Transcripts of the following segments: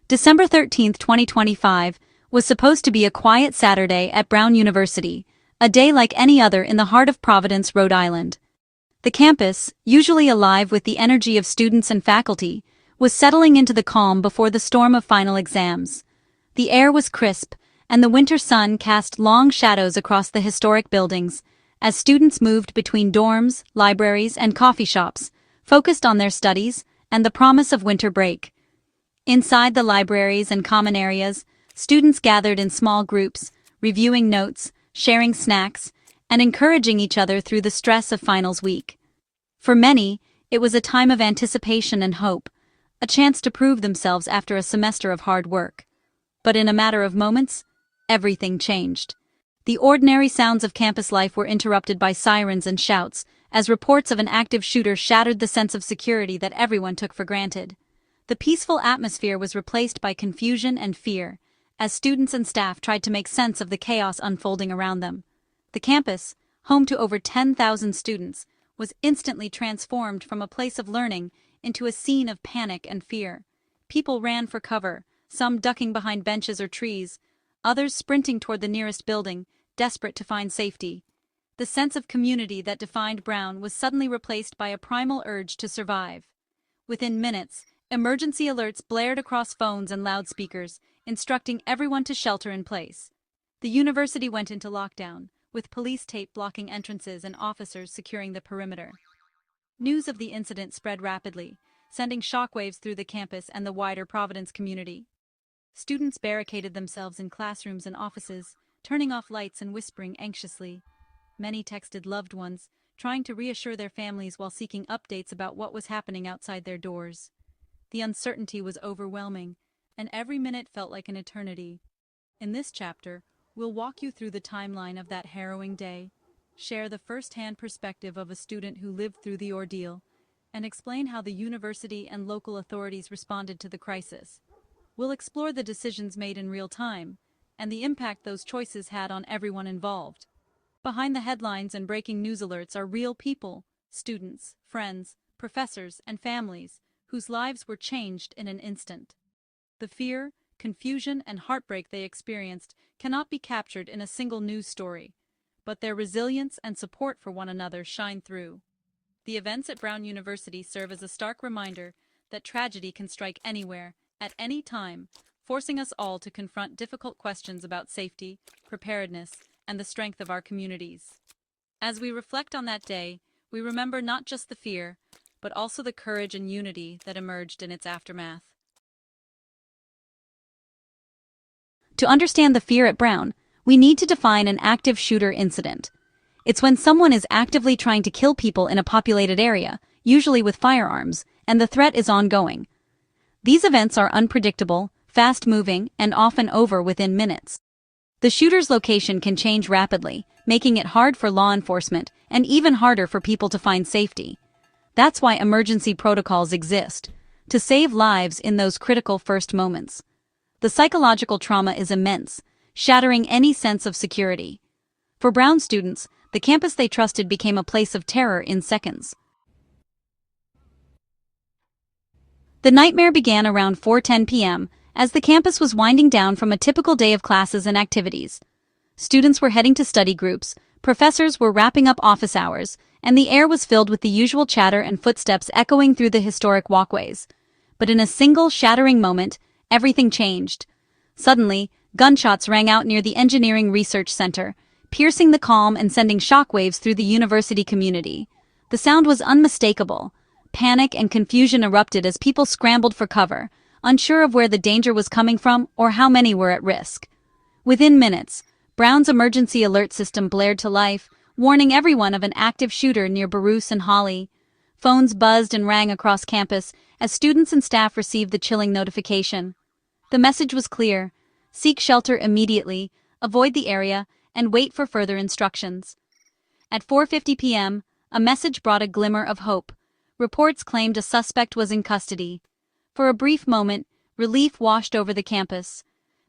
December 13, 2025, was supposed to be a quiet Saturday at Brown University, a day like any other in the heart of Providence, Rhode Island. The campus, usually alive with the energy of students and faculty, was settling into the calm before the storm of final exams. The air was crisp, and the winter sun cast long shadows across the historic buildings, as students moved between dorms, libraries, and coffee shops, focused on their studies and the promise of winter break. Inside the libraries and common areas, students gathered in small groups, reviewing notes, sharing snacks, and encouraging each other through the stress of finals week. For many, it was a time of anticipation and hope, a chance to prove themselves after a semester of hard work. But in a matter of moments, everything changed. The ordinary sounds of campus life were interrupted by sirens and shouts, as reports of an active shooter shattered the sense of security that everyone took for granted. The peaceful atmosphere was replaced by confusion and fear, as students and staff tried to make sense of the chaos unfolding around them. The campus, home to over 10,000 students, was instantly transformed from a place of learning into a scene of panic and fear. People ran for cover, some ducking behind benches or trees, others sprinting toward the nearest building, desperate to find safety. The sense of community that defined Brown was suddenly replaced by a primal urge to survive. Within minutes, emergency alerts blared across phones and loudspeakers, instructing everyone to shelter in place. The university went into lockdown, with police tape blocking entrances and officers securing the perimeter. News of the incident spread rapidly, sending shockwaves through the campus and the wider Providence community. Students barricaded themselves in classrooms and offices, turning off lights and whispering anxiously. Many texted loved ones, trying to reassure their families while seeking updates about what was happening outside their doors. The uncertainty was overwhelming, and every minute felt like an eternity. In this chapter, we'll walk you through the timeline of that harrowing day, share the first-hand perspective of a student who lived through the ordeal, and explain how the university and local authorities responded to the crisis. We'll explore the decisions made in real time, and the impact those choices had on everyone involved. Behind the headlines and breaking news alerts are real people, students, friends, professors, and families, whose lives were changed in an instant. The fear, confusion, and heartbreak they experienced cannot be captured in a single news story, but their resilience and support for one another shine through. The events at Brown University serve as a stark reminder that tragedy can strike anywhere, at any time, forcing us all to confront difficult questions about safety, preparedness, and the strength of our communities. As we reflect on that day, we remember not just the fear, but also the courage and unity that emerged in its aftermath. To understand the fear at Brown, we need to define an active shooter incident. It's when someone is actively trying to kill people in a populated area, usually with firearms, and the threat is ongoing. These events are unpredictable, fast-moving, and often over within minutes. The shooter's location can change rapidly, making it hard for law enforcement and even harder for people to find safety. That's why emergency protocols exist, to save lives in those critical first moments. The psychological trauma is immense, shattering any sense of security. For Brown students, the campus they trusted became a place of terror in seconds. The nightmare began around 4:10 p.m., as the campus was winding down from a typical day of classes and activities. Students were heading to study groups, professors were wrapping up office hours, and the air was filled with the usual chatter and footsteps echoing through the historic walkways. But in a single shattering moment, everything changed. Suddenly, gunshots rang out near the Engineering Research Center, piercing the calm and sending shockwaves through the university community. The sound was unmistakable. Panic and confusion erupted as people scrambled for cover, unsure of where the danger was coming from or how many were at risk. Within minutes, Brown's emergency alert system blared to life, warning everyone of an active shooter near Bruce and Holley. Phones buzzed and rang across campus as students and staff received the chilling notification. The message was clear: seek shelter immediately, avoid the area, and wait for further instructions. At 4:50 p.m., a message brought a glimmer of hope. Reports claimed a suspect was in custody. For a brief moment, relief washed over the campus.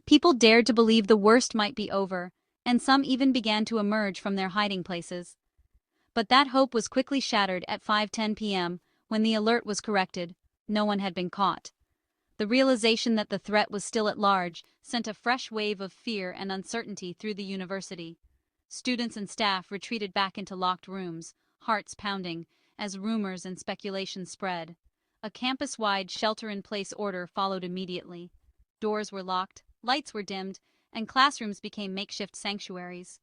People dared to believe the worst might be over, and some even began to emerge from their hiding places. But that hope was quickly shattered at 5:10 p.m., when the alert was corrected. No one had been caught. The realization that the threat was still at large sent a fresh wave of fear and uncertainty through the university. Students and staff retreated back into locked rooms, hearts pounding, as rumors and speculation spread. A campus-wide shelter-in-place order followed immediately. Doors were locked, lights were dimmed, and classrooms became makeshift sanctuaries.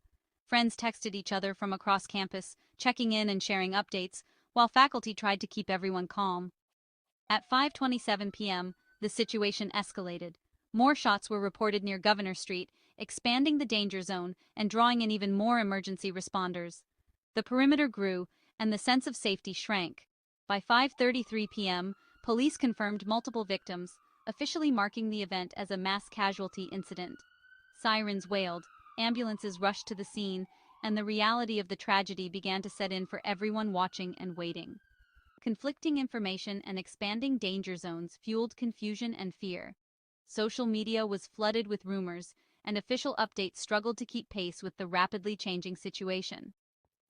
Friends texted each other from across campus, checking in and sharing updates, while faculty tried to keep everyone calm. At 5:27 p.m., the situation escalated. More shots were reported near Governor Street, expanding the danger zone and drawing in even more emergency responders. The perimeter grew, and the sense of safety shrank. By 5:33 p.m., police confirmed multiple victims, officially marking the event as a mass casualty incident. Sirens wailed, ambulances rushed to the scene, and the reality of the tragedy began to set in for everyone watching and waiting. Conflicting information and expanding danger zones fueled confusion and fear. Social media was flooded with rumors, and official updates struggled to keep pace with the rapidly changing situation.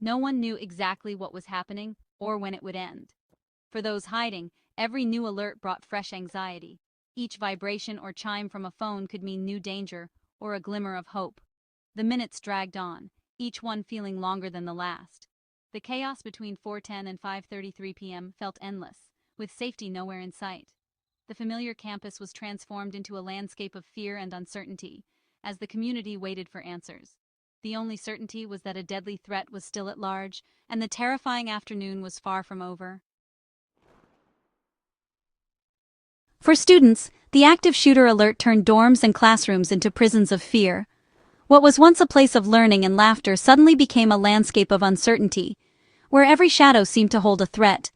No one knew exactly what was happening or when it would end. For those hiding, every new alert brought fresh anxiety. Each vibration or chime from a phone could mean new danger or a glimmer of hope. The minutes dragged on, each one feeling longer than the last. The chaos between 4:10 and 5:33 p.m. felt endless, with safety nowhere in sight. The familiar campus was transformed into a landscape of fear and uncertainty, as the community waited for answers. The only certainty was that a deadly threat was still at large, and the terrifying afternoon was far from over. For students, the active shooter alert turned dorms and classrooms into prisons of fear. What was once a place of learning and laughter suddenly became a landscape of uncertainty, where every shadow seemed to hold a threat.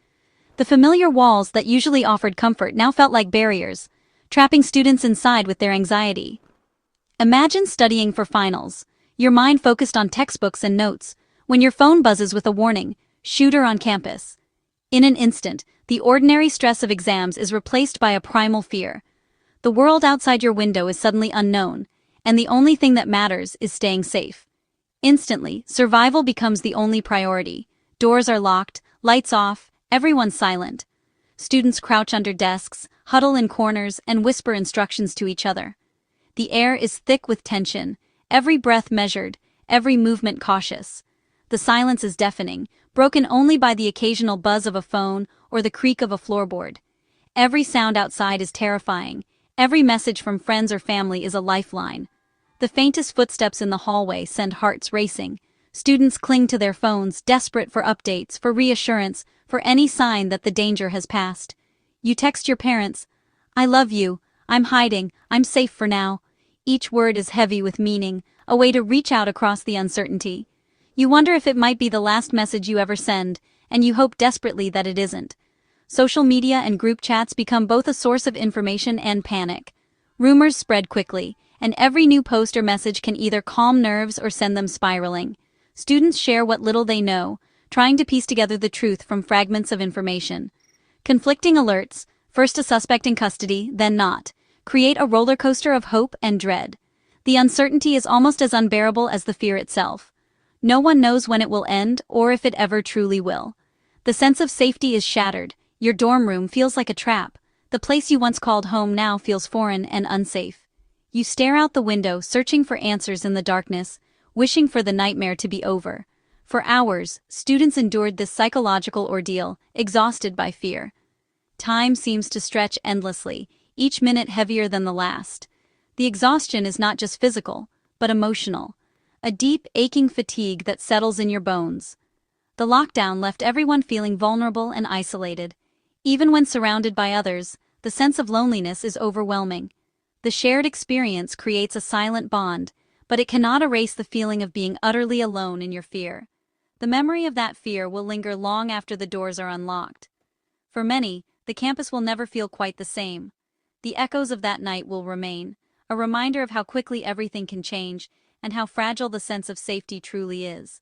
The familiar walls that usually offered comfort now felt like barriers, trapping students inside with their anxiety. Imagine studying for finals, your mind focused on textbooks and notes, when your phone buzzes with a warning, "Shooter on campus." In an instant, the ordinary stress of exams is replaced by a primal fear. The world outside your window is suddenly unknown, and the only thing that matters is staying safe. Instantly, survival becomes the only priority. Doors are locked, lights off, everyone's silent. Students crouch under desks, huddle in corners, and whisper instructions to each other. The air is thick with tension, every breath measured, every movement cautious. The silence is deafening, broken only by the occasional buzz of a phone or the creak of a floorboard. Every sound outside is terrifying. Every message from friends or family is a lifeline. The faintest footsteps in the hallway send hearts racing. Students cling to their phones, desperate for updates, for reassurance, for any sign that the danger has passed. You text your parents, "I love you, I'm hiding, I'm safe for now." Each word is heavy with meaning, a way to reach out across the uncertainty. You wonder if it might be the last message you ever send, and you hope desperately that it isn't. Social media and group chats become both a source of information and panic. Rumors spread quickly, and every new post or message can either calm nerves or send them spiraling. Students share what little they know, trying to piece together the truth from fragments of information. Conflicting alerts, first a suspect in custody, then not, create a roller coaster of hope and dread. The uncertainty is almost as unbearable as the fear itself. No one knows when it will end or if it ever truly will. The sense of safety is shattered. Your dorm room feels like a trap. The place you once called home now feels foreign and unsafe. You stare out the window, searching for answers in the darkness, wishing for the nightmare to be over. For hours, students endured this psychological ordeal, exhausted by fear. Time seems to stretch endlessly, each minute heavier than the last. The exhaustion is not just physical, but emotional. A deep, aching fatigue that settles in your bones. The lockdown left everyone feeling vulnerable and isolated. Even when surrounded by others, the sense of loneliness is overwhelming. The shared experience creates a silent bond, but it cannot erase the feeling of being utterly alone in your fear. The memory of that fear will linger long after the doors are unlocked. For many, the campus will never feel quite the same. The echoes of that night will remain, a reminder of how quickly everything can change and how fragile the sense of safety truly is.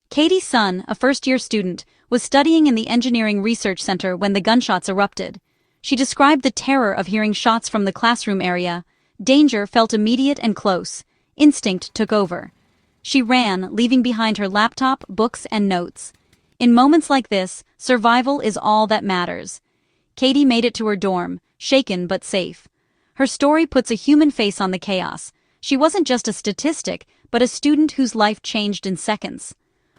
Katie's son, a first-year student, was studying in the Engineering Research Center when the gunshots erupted. She described the terror of hearing shots from the classroom area. Danger felt immediate and close. Instinct took over. She ran, leaving behind her laptop, books, and notes. In moments like this, survival is all that matters. Katie made it to her dorm, shaken but safe. Her story puts a human face on the chaos. She wasn't just a statistic, but a student whose life changed in seconds.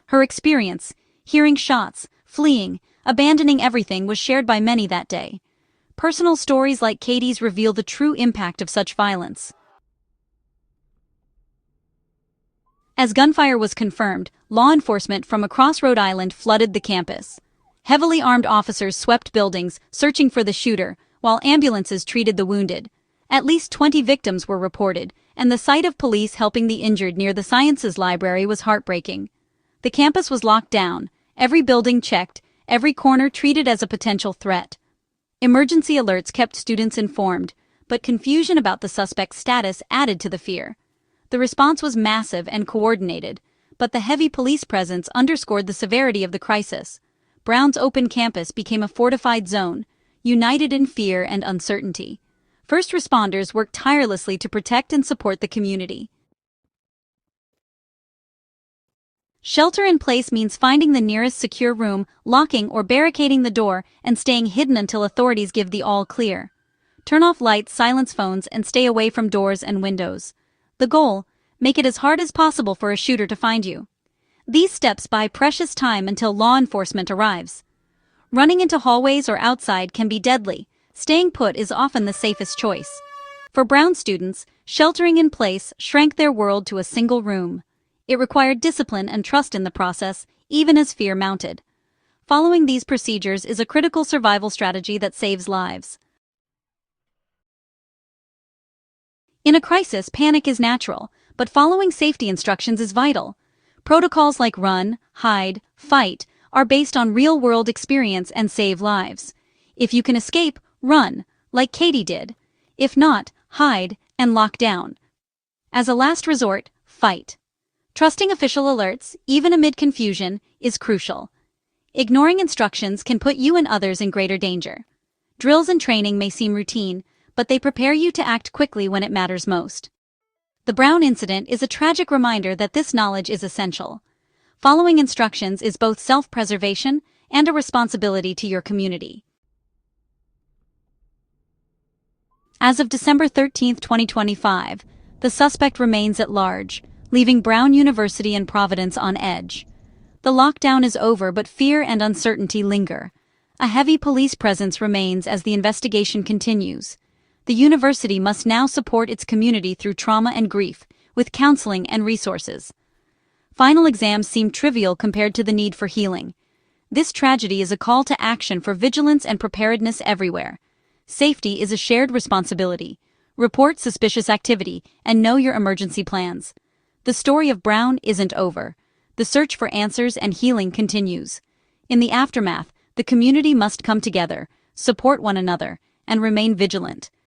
Her experience, hearing shots, fleeing, abandoning everything, was shared by many that day. Personal stories like Katie's reveal the true impact of such violence. As gunfire was confirmed, law enforcement from across Rhode Island flooded the campus. Heavily armed officers swept buildings, searching for the shooter, while ambulances treated the wounded. At least 20 victims were reported, and the sight of police helping the injured near the Sciences Library was heartbreaking. The campus was locked down, every building checked, every corner treated as a potential threat. Emergency alerts kept students informed, but confusion about the suspect's status added to the fear. The response was massive and coordinated, but the heavy police presence underscored the severity of the crisis. Brown's open campus became a fortified zone, united in fear and uncertainty. First responders worked tirelessly to protect and support the community. Shelter in place means finding the nearest secure room, locking or barricading the door, and staying hidden until authorities give the all clear. Turn off lights, silence phones, and stay away from doors and windows. The goal: make it as hard as possible for a shooter to find you. These steps buy precious time until law enforcement arrives. Running into hallways or outside can be deadly. Staying put is often the safest choice. For Brown students, sheltering in place shrank their world to a single room. It required discipline and trust in the process, even as fear mounted. Following these procedures is a critical survival strategy that saves lives. In a crisis, panic is natural, but following safety instructions is vital. Protocols like run, hide, fight are based on real-world experience and save lives. If you can escape, run, like Katie did. If not, hide and lock down. As a last resort, fight. Trusting official alerts, even amid confusion, is crucial. Ignoring instructions can put you and others in greater danger. Drills and training may seem routine, but they prepare you to act quickly when it matters most. The Brown incident is a tragic reminder that this knowledge is essential. Following instructions is both self-preservation and a responsibility to your community. As of December 13, 2025, the suspect remains at large, leaving Brown University and Providence on edge. The lockdown is over, but fear and uncertainty linger. A heavy police presence remains as the investigation continues. The university must now support its community through trauma and grief, with counseling and resources. Final exams seem trivial compared to the need for healing. This tragedy is a call to action for vigilance and preparedness everywhere. Safety is a shared responsibility. Report suspicious activity and know your emergency plans. The story of Brown isn't over. The search for answers and healing continues. In the aftermath, the community must come together, support one another, and remain vigilant.